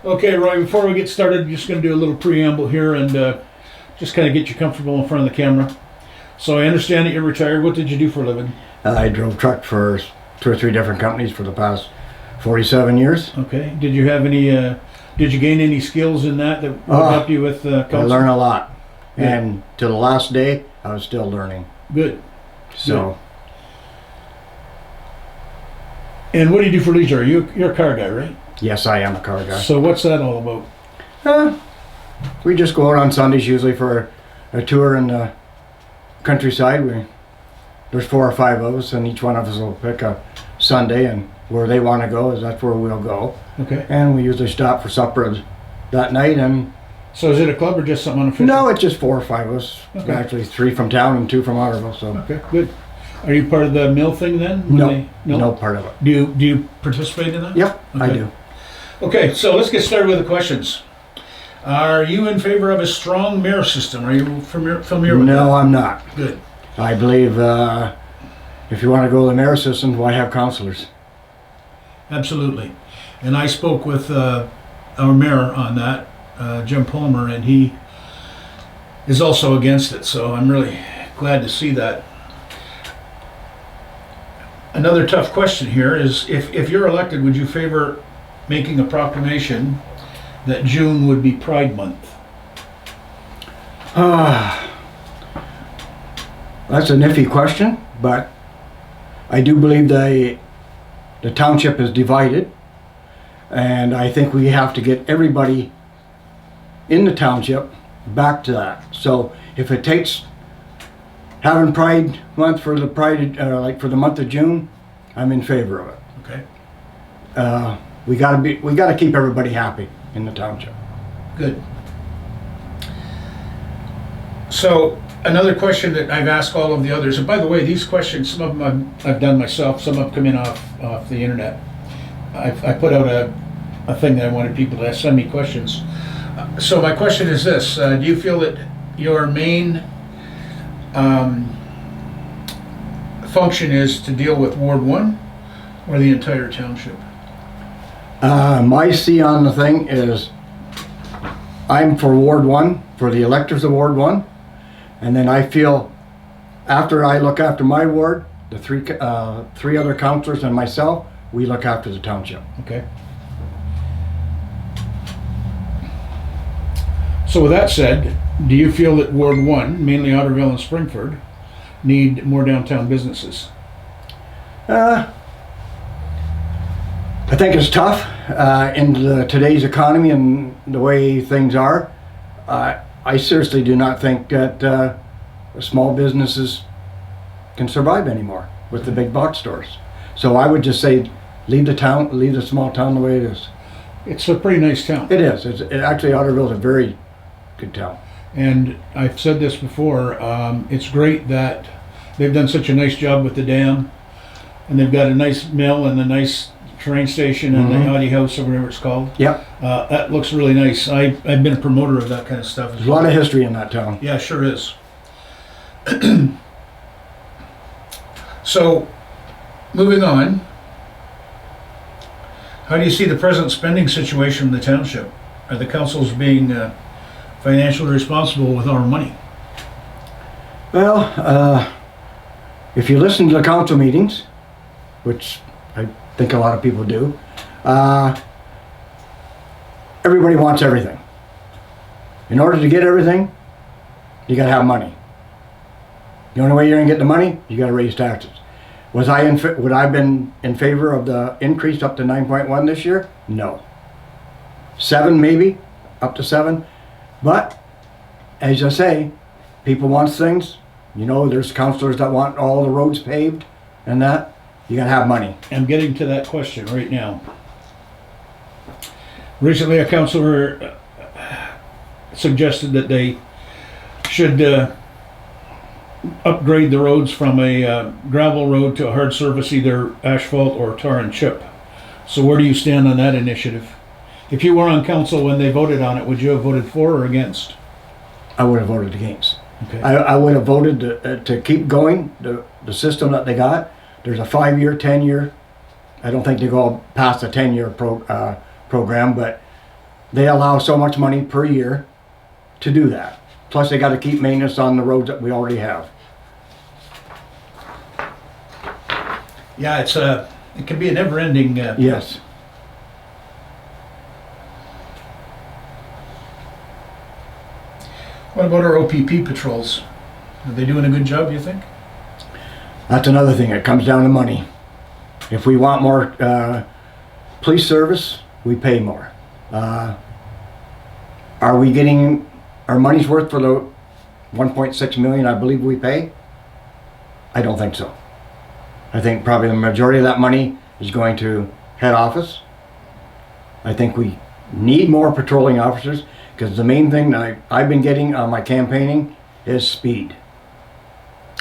Okay, Roy, before we get started, I'm just going to do a little preamble here and just kind of get you comfortable in front of the camera. So I understand that you're retired. What did you do for a living? I drove truck for 2 or 3 different companies for the past 47 years. Okay. Did you have any, did you gain any skills in that would help you with I counseling? learned a lot. Good. And to the last day, I was still learning. Good. So, And what do you do for leisure? You're a car guy, right? yes, I am a car guy. So what's that all about? We just go out on Sundays usually for a tour in the countryside. There's 4 or 5 of us, and each one of us will pick a Sunday, and where they want to go that's where we'll go. Okay. And we usually stop for supper that night. And So is it a club or just something unofficial? no, it's just 4 or 5 of us. Okay. Actually, 3 from town and 2 from Otterville. So Okay, good. Are you part of the mill thing then? no part of it. Do you participate in that? Yep, I Okay. do. Okay, so let's get started with the questions. Are you in favor of a strong mayor system? Are you familiar with that? No, I'm not. Good. I believe if you want to go to the mayor system, why have councillors? Absolutely. And I spoke with our mayor on that, Jim Palmer, and he is also against it, so I'm really glad to see that. Another tough question here is, if you're elected, would you favor making a proclamation that June would be Pride Month? That's an iffy question, but I do believe the township is divided, and I think we have to get everybody in the township back to that. So if it takes having Pride Month for the like for the month of June, I'm in favor of it. Okay, We gotta keep everybody happy in the township. good. So another question that I've asked all of the others, and by the way, these questions, some of them I've done myself, some have come in off the internet. I put out a thing that I wanted people to send me questions. So my question is this, do you feel that your main function is to deal with Ward 1 or the entire township? My see on the thing is I'm for Ward 1, for the electors of Ward 1, and then I feel after I look after my ward, the 3 other councillors and myself, we look after the township. Okay. So with that said, do you feel that Ward 1, mainly Otterville and Springford, need more downtown businesses? I think it's tough in today's economy and the way things are. I seriously do not think that small businesses can survive anymore with the big box stores. So I would just say leave the small town the way it is. It's a pretty nice town. It is. Actually, Otterville is a very good town. And I've said this before, it's great that they've done such a nice job with the dam, and they've got a nice mill and a nice train station and the Audi House or whatever it's called. Yep. That looks really nice. I've been a promoter of that kind of stuff as There's a well. lot of history in that town. Yeah, sure is. So, moving on, how do you see the present spending situation in the township? Are the councils being financially responsible with our money? Well, if you listen to the council meetings, which I think a lot of people do, everybody wants everything. In order to get everything, you gotta have money. The only way you're gonna get the money, you gotta raise taxes. Would I have been in favor of the increase up to 9.1 this year? No. 7 maybe, up to 7. But, as I say, people want things. You know, there's councillors that want all the roads paved and that. You gotta have money. I'm getting to that question right now. Recently, a councillor suggested that they should upgrade the roads from a gravel road to a hard surface, either asphalt or tar and chip. So where do you stand on that initiative? If you were on council when they voted on it, would you have voted for or against? I would have voted against. Okay. I would have voted to keep going the system that they got. There's a 5-year, 10-year. I don't think they go past the 10-year program, but they allow so much money per year to do that. Plus they gotta keep maintenance on the roads that we already have. Yeah, it can be a never-ending. Yes. What about our OPP patrols? Are they doing a good job, you think? That's another thing, it comes down to money. If we want more police service, we pay more. Are we getting our money's worth for the 1.6 million I believe we pay? I don't think so. I think probably the majority of that money is going to head office. I think we need more patrolling officers, because the main thing that I've been getting on my campaigning is speed.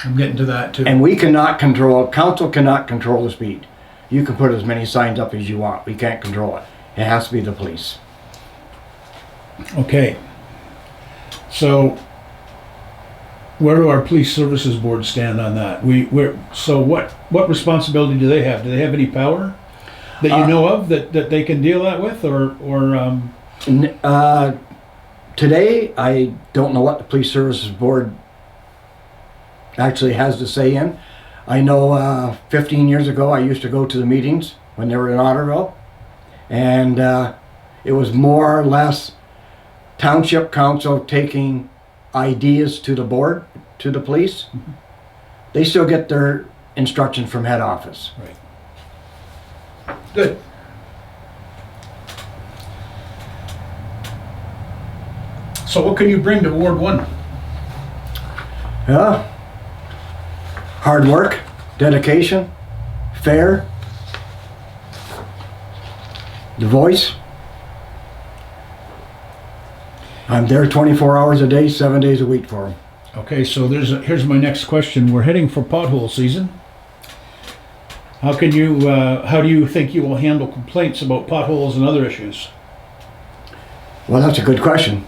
I'm getting to that too. And we cannot control, council cannot control the speed. You can put as many signs up as you want. We can't control it. It has to be the police. Okay. So, where do our police services board stand on that? So what responsibility do they have? Do they have any power that you know of that they can deal that with, or today, I don't know what the police services board actually has to say in. I know 15 years ago I used to go to the meetings when they were in Otterville, and it was more or less Township Council taking ideas to the board, to the police. Mm-hmm. They still get their instructions from head office. Right. Good. So what can you bring to Ward 1? Yeah. Hard work, dedication, fair, the voice. I'm there 24 hours a day, 7 days a week for them. Okay, so here's my next question. We're heading for pothole season. How do you think you will handle complaints about potholes and other issues? Well, that's a good question.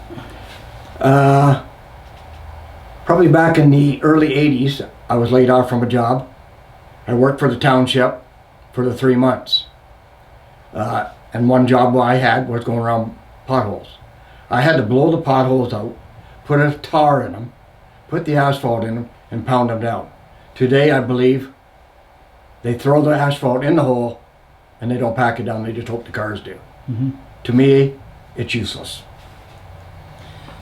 Probably back in the early 80s, I was laid off from a job. I worked for the township for the 3 months. And one job I had was going around potholes. I had to blow the potholes out, put a tar in them, put the asphalt in them, and pound them down. Today, I believe, they throw the asphalt in the hole and they don't pack it down, they just hope the cars do. Mm-hmm. To me, it's useless.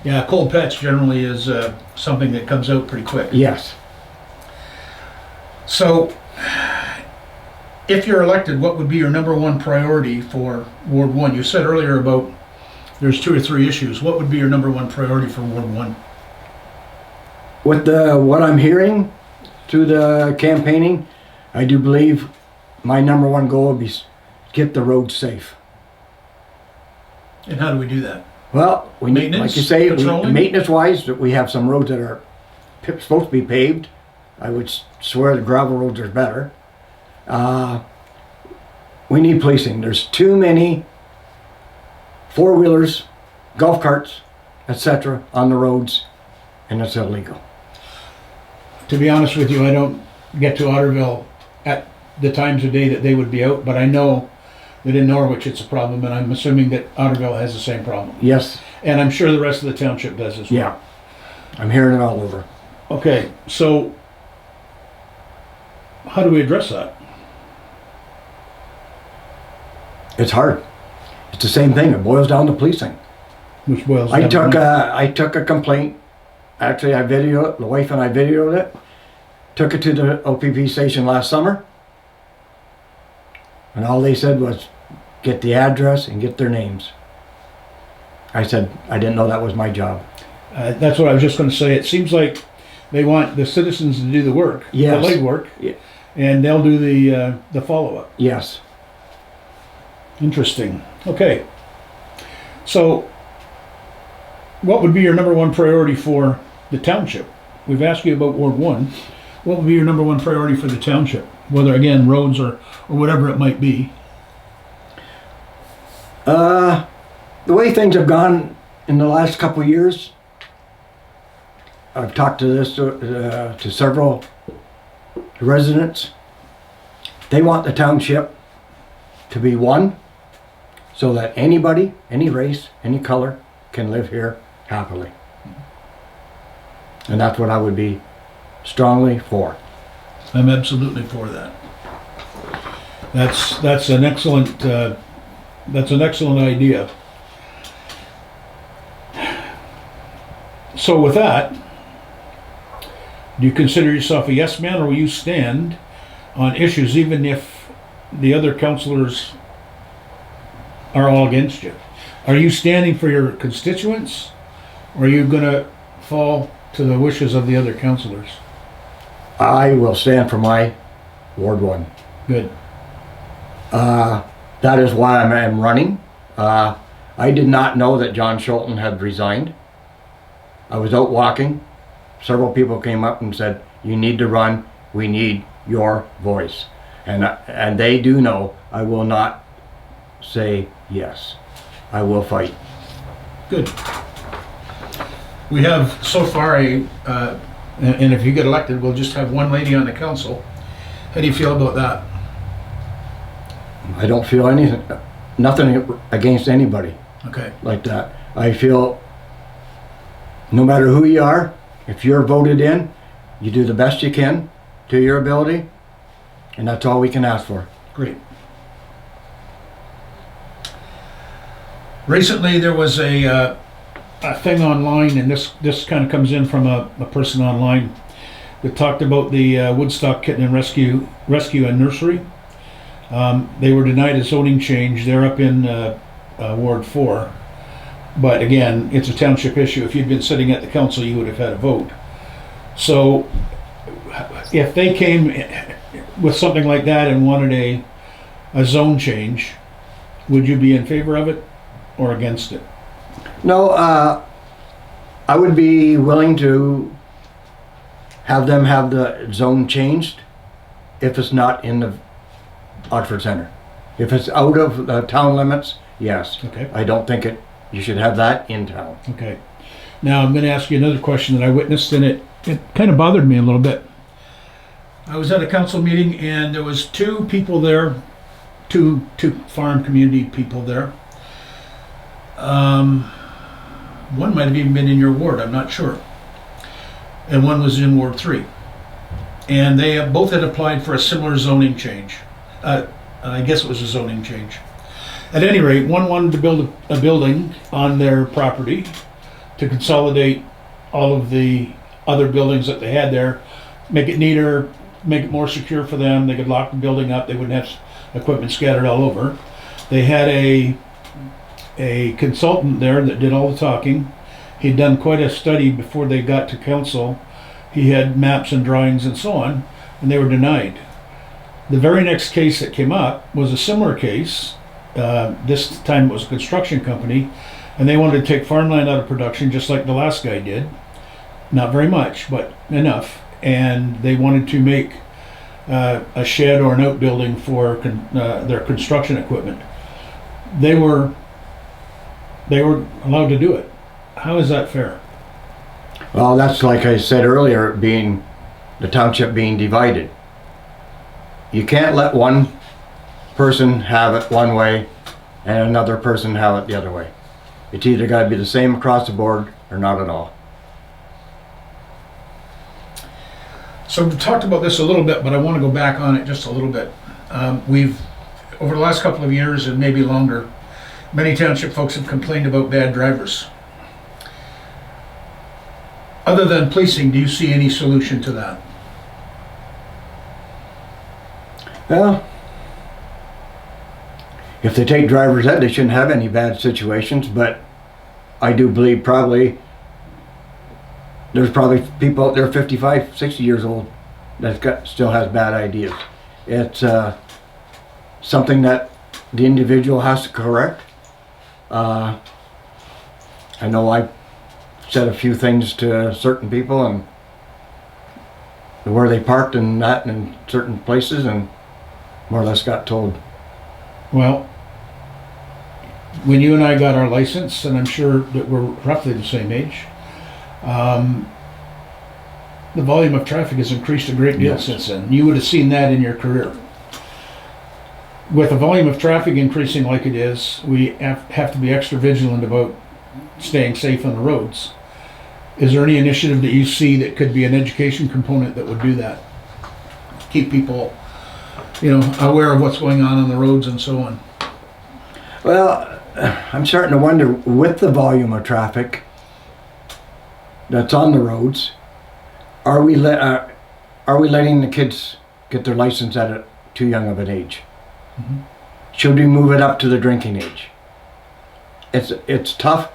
Yeah, cold patch generally is something that comes out pretty quick. Yes. So, if you're elected, what would be your number one priority for Ward 1? You said earlier about there's 2 or 3 issues. What would be your number one priority for Ward 1? With what I'm hearing through the campaigning, I do believe my number one goal would be get the roads safe. And how do we do that? Well, we need, like you say, patrolling? maintenance-wise, that we have some roads that are supposed to be paved. I would swear the gravel roads are better. We need policing. There's too many four-wheelers, golf carts, etc. on the roads, and it's illegal. To be honest with you, I don't get to Otterville at the times of day that they would be out, but I know that in Norwich it's a problem, and I'm assuming that Otterville has the same problem. Yes. And I'm sure the rest of the township does as well. Yeah. I'm hearing it all over. Okay, so how do we address that? It's hard. It's the same thing. It boils down to policing. Which boils I down took a complaint. Actually, I videoed it. The wife and I videoed it. Took it to the OPP station last summer. And all they said was, get the address and get their names. I said, I didn't know that was my job. That's what I was just going to say. It seems like they want the citizens to do the work, Yes. the legwork, Yeah. and they'll do the follow-up. Yes. Interesting. Okay. So, what would be your number one priority for the township? We've asked you about Ward 1. What would be your number one priority for the township? Whether, again, roads or whatever it might be. The way things have gone in the last couple of years, I've talked to several residents. They want the township to be one, so that anybody, any race, any color can live here happily. And that's what I would be strongly for. I'm absolutely for that. That's an excellent idea. So with that, do you consider yourself a yes man, or will you stand on issues even if the other councillors are all against you? Are you standing for your constituents, or are you gonna fall to the wishes of the other councillors? I will stand for my Ward 1. Good. That is why I'm running. I did not know that John Schulten had resigned. I was out walking. Several people came up and said, "You need to run. We need your voice." And they do know I will not say yes. I will fight. Good. We have so far and if you get elected, we'll just have one lady on the council. How do you feel about that? I don't feel anything, nothing against anybody Okay. like that. I feel no matter who you are, if you're voted in, you do the best you can to your ability, and that's all we can ask for. Great. Recently, there was a thing online, and this kind of comes in from a person online that talked about the Woodstock Kitten and Rescue and Nursery. They were denied a zoning change. They're up in Ward 4. But again, it's a township issue. If you'd been sitting at the council, you would have had a vote. So if they came with something like that and wanted a zone change, would you be in favor of it or against it? No, I would be willing to have them have the zone changed if it's not in the Oxford Center. If it's out of the town limits, yes. Okay. I don't think you should have that in town. Okay. Now I'm going to ask you another question that I witnessed, and it kind of bothered me a little bit. I was at a council meeting, and there was two people there, two farm community people there. One might have even been in your ward, I'm not sure. And one was in Ward 3. And they both had applied for a similar zoning change. I guess it was a zoning change. At any rate, one wanted to build a building on their property to consolidate all of the other buildings that they had there, make it neater, make it more secure for them. They could lock the building up. They wouldn't have equipment scattered all over. They had a consultant there that did all the talking. He'd done quite a study before they got to council. He had maps and drawings and so on, and they were denied. The very next case that came up was a similar case. This time it was a construction company, and they wanted to take farmland out of production just like the last guy did. Not very much, but enough. And they wanted to make a shed or an outbuilding for their construction equipment. They were allowed to do it. How is that fair? Well, that's like I said earlier, being the township being divided. You can't let one person have it one way and another person have it the other way. It's either got to be the same across the board or not at all. So we've talked about this a little bit, but I want to go back on it just a little bit. We've, over the last couple of years and maybe longer, many township folks have complained about bad drivers. Other than policing, do you see any solution to that? Well, if they take driver's ed, they shouldn't have any bad situations, but I do believe there's probably people out there 55, 60 years old that still has bad ideas. It's something that the individual has to correct. I know I said a few things to certain people and where they parked and that in certain places, and more or less got told. Well, when you and I got our license, and I'm sure that we're roughly the same age, the volume of traffic has increased a great deal Yes. since then. You would have seen that in your career. with the volume of traffic increasing like it is, we have to be extra vigilant about staying safe on the roads. Is there any initiative that you see that could be an education component that would do that? Keep people, aware of what's going on the roads and so on. Well, I'm starting to wonder, with the volume of traffic that's on the roads, are we letting the kids get their license at too young of an age? Mm-hmm. Should we move it up to the drinking age? It's tough.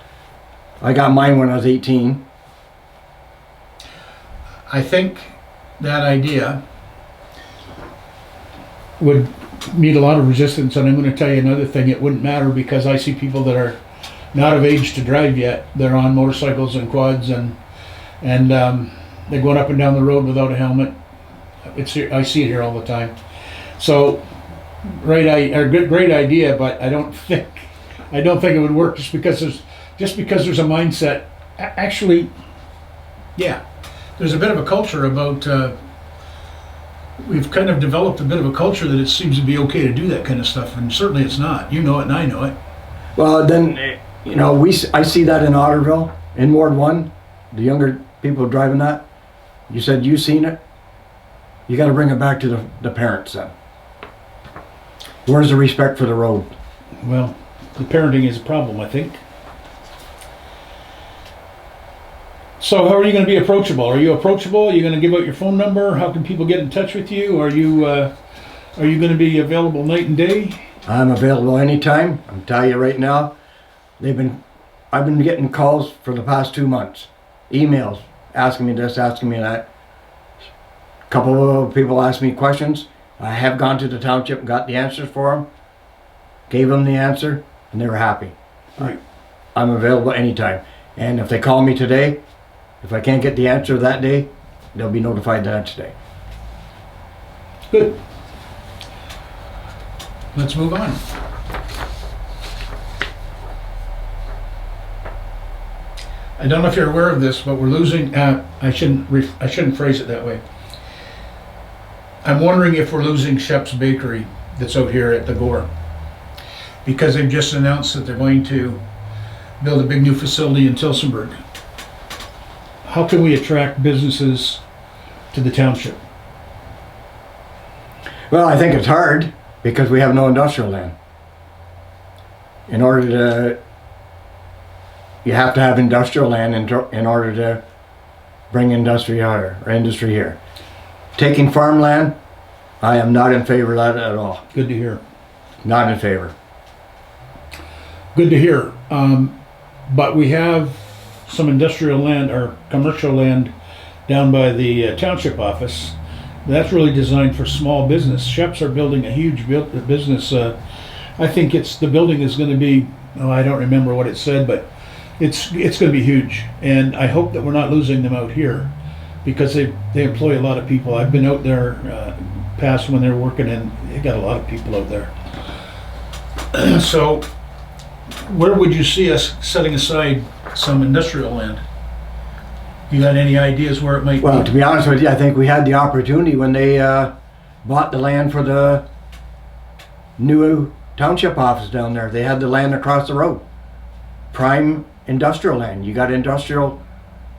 I got mine when I was 18. I think that idea would meet a lot of resistance, and I'm going to tell you another thing. It wouldn't matter, because I see people that are not of age to drive yet. They're on motorcycles and quads, and they're going up and down the road without a helmet. I see it here all the time. So, great idea, but I don't think it would work just because there's a mindset. Actually, yeah, there's a bit of a culture about. We've kind of developed a bit of a culture that it seems to be okay to do that kind of stuff, and certainly it's not. You know it, and I know it. Well, then, I see that in Otterville, in Ward 1, the younger people driving that. You said you've seen it. You got to bring it back to the parents then. Where's the respect for the road? Well, the parenting is a problem, I think. So how are you going to be approachable? Are you approachable? Are you going to give out your phone number? How can people get in touch with you? Are you going to be available night and day? I'm available anytime. I'm telling you right now. I've been getting calls for the past 2 months, emails asking me this, asking me that. A couple of people asked me questions. I have gone to the township and got the answers for them, gave them the answer, and they were happy. Right. I'm available anytime. And if they call me today, if I can't get the answer that day, they'll be notified the next day. Good. Let's move on. I don't know if you're aware of this, but we're losing. I shouldn't phrase it that way. I'm wondering if we're losing Shep's Bakery that's out here at the Gore, because they've just announced that they're going to build a big new facility in Tilsonburg. How can we attract businesses to the township? Well, I think it's hard because we have no industrial land. You have to have industrial land in order to bring industry here. Taking farmland, I am not in favor of that at all. Good to hear. Not in favor. Good to hear. But we have some industrial land or commercial land down by the township office. That's really designed for small business. Sheps are building a huge business. I think the building is going to be, I don't remember what it said, but it's going to be huge. And I hope that we're not losing them out here, because they employ a lot of people. I've been out there past when they're working, and they got a lot of people out there. So where would you see us setting aside some industrial land? You got any ideas where it might be? Well, to be honest with you, I think we had the opportunity when they bought the land for the new township office down there. They had the land across the road. Prime industrial land. You got industrial,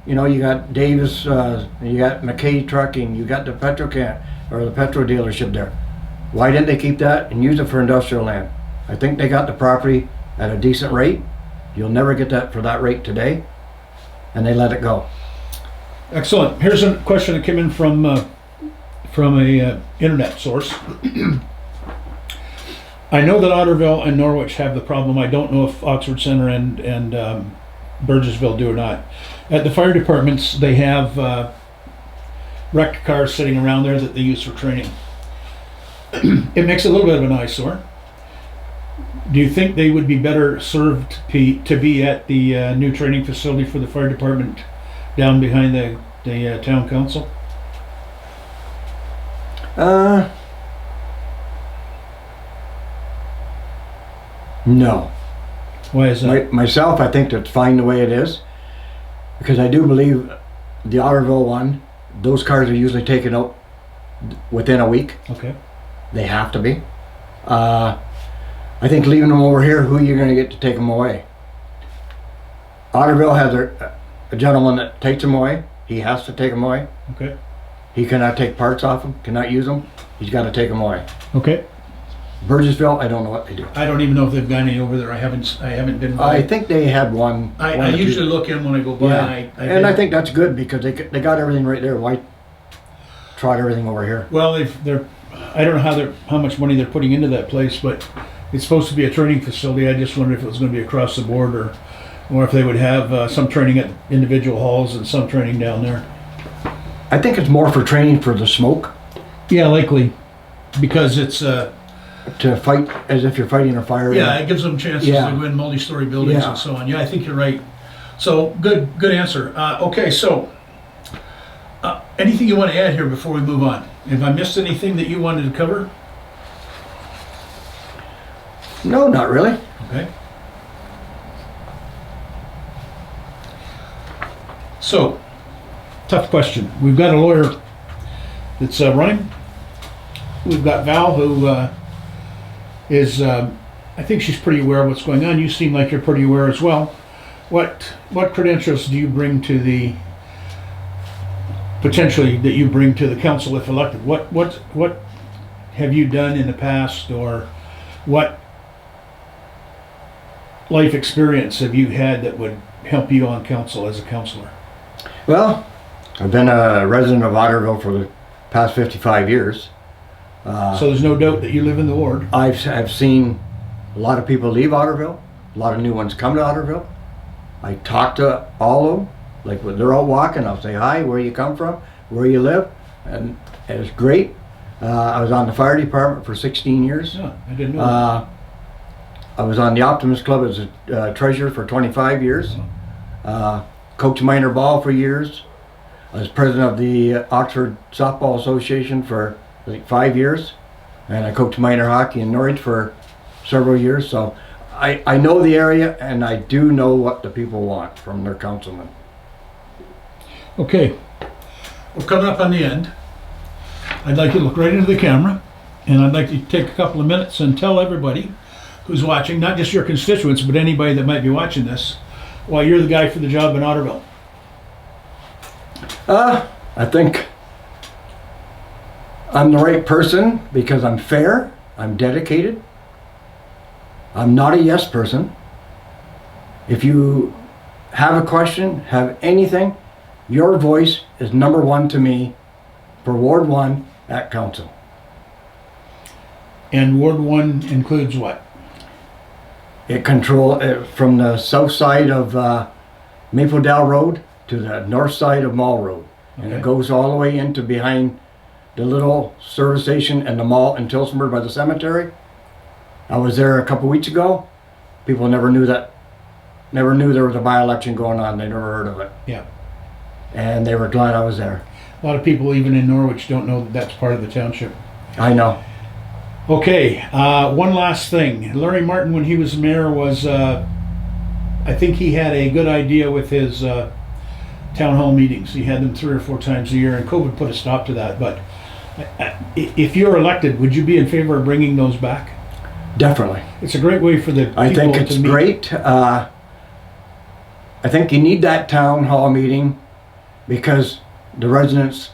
you got Davis, you got McKay Trucking, you got the Petrocam, or the petrol dealership there. Why didn't they keep that and use it for industrial land? I think they got the property at a decent rate. You'll never get that for that rate today, and they let it go. Excellent. Here's a question that came in from a internet source. I know that Otterville and Norwich have the problem. I don't know if Oxford Center and Burgessville do or not. At the fire departments, they have wrecked cars sitting around there that they use for training. It makes it a little bit of an eyesore. Do you think they would be better served to be at the new training facility for the fire department down behind the town council? No. Why is that? Myself, I think that's fine the way it is, because I do believe the Otterville one, those cars are usually taken out within a week. Okay. They have to be. I think leaving them over here, who are you going to get to take them away? Otterville has a gentleman that takes them away. He has to take them away. Okay. He cannot take parts off them, cannot use them. He's got to take them away. Okay. Burgessville, I don't know what they do. I don't even know if they've got any over there. I haven't been by. I think they had one. I usually look in when I go by. Yeah. And I think that's good because they got everything right there. Why trot everything over here? Well, they're I don't know how much money they're putting into that place, but it's supposed to be a training facility. I just wondered if it was going to be across the board or if they would have some training at individual halls and some training down there. I think it's more for training for the smoke. Yeah, likely, because it's to fight as if you're fighting a fire. yeah, it gives them chances to win multi-story buildings and so on. Yeah, I think you're right. So good answer. Okay, so anything you want to add here before we move on? Have I missed anything that you wanted to cover? No, not really. Okay. So, tough question. We've got a lawyer that's running. We've got Val, who is, I think she's pretty aware of what's going on. You seem like you're pretty aware as well. What credentials do you bring to the, potentially, that you bring to the council if elected? What have you done in the past, or what life experience have you had that would help you on council as a councilor? Well, I've been a resident of Otterville for the past 55 years. So there's no doubt that you live in the ward. I've seen a lot of people leave Otterville, a lot of new ones come to Otterville. I talk to all of them, like when they're out walking, I'll say hi, where you come from, where you live, and it's great. I was on the fire department for 16 years. Yeah, I didn't know that. I was on the Optimist Club as a treasurer for 25 years. Coached minor ball for years. I was president of the Oxford Softball Association for I think 5 years, and I coached minor hockey in Norwich for several years. So I know the area, and I do know what the people want from their councilman. Okay, we're coming up on the end. I'd like you to look right into the camera, and I'd like you to take a couple of minutes and tell everybody who's watching, not just your constituents, but anybody that might be watching this, why you're the guy for the job in Otterville. I think I'm the right person because I'm fair, I'm dedicated, I'm not a yes person. If you have a question, have anything, your voice is number one to me for Ward 1 at council. And Ward 1 includes what? It controls from the south side of Mapledale Road to the north side of Mall Road. And Okay. it goes all the way into behind the little service station and the mall in Tilsonburg by the cemetery. I was there a couple weeks ago. People never knew there was a by-election going on. They never heard of it. Yeah. And they were glad I was there. A lot of people, even in Norwich, don't know that that's part of the township. I know. Okay, one last thing. Larry Martin, when he was mayor, was, I think he had a good idea with his town hall meetings. He had them 3 or 4 times a year, and COVID put a stop to that. But if you're elected, would you be in favor of bringing those back? Definitely. It's a great way for the people I think it's to meet. great. I think you need that town hall meeting because the residents,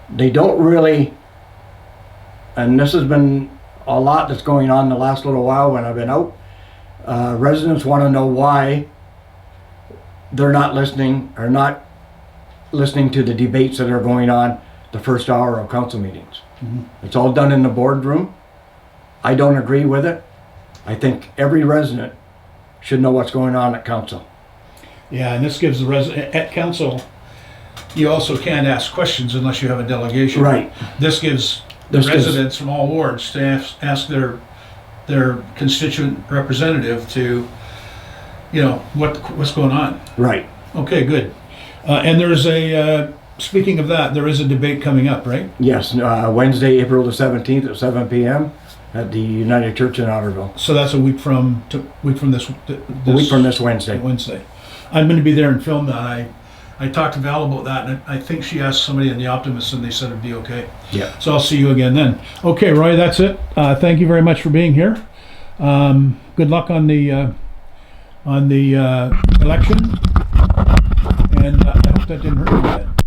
they don't really, and this has been a lot that's going on the last little while when I've been out. Residents want to know why they're not listening or not listening to the debates that are going on the first hour of council meetings. Mhm. It's all done in the boardroom. I don't agree with it. I think every resident should know what's going on at council. Yeah, and this gives the resident, at council, you also can't ask questions unless you have a delegation. Right. This gives the This gives- residents from all wards to ask their constituent representative to, what's going on. Right. Okay, good. And there's speaking of that, there is a debate coming up, right? Yes, Wednesday, April the 17th at 7 p.m. at the United Church in Otterville. So that's a week from this A week from this Wednesday. Wednesday. I'm going to be there and film that. I I talked to Val about that, and I think she asked somebody in the Optimist, and they said it'd be okay. Yeah. So I'll see you again then. Okay, Roy, that's it. Thank you very much for being here. Good luck on the election, and I hope that didn't hurt you bad.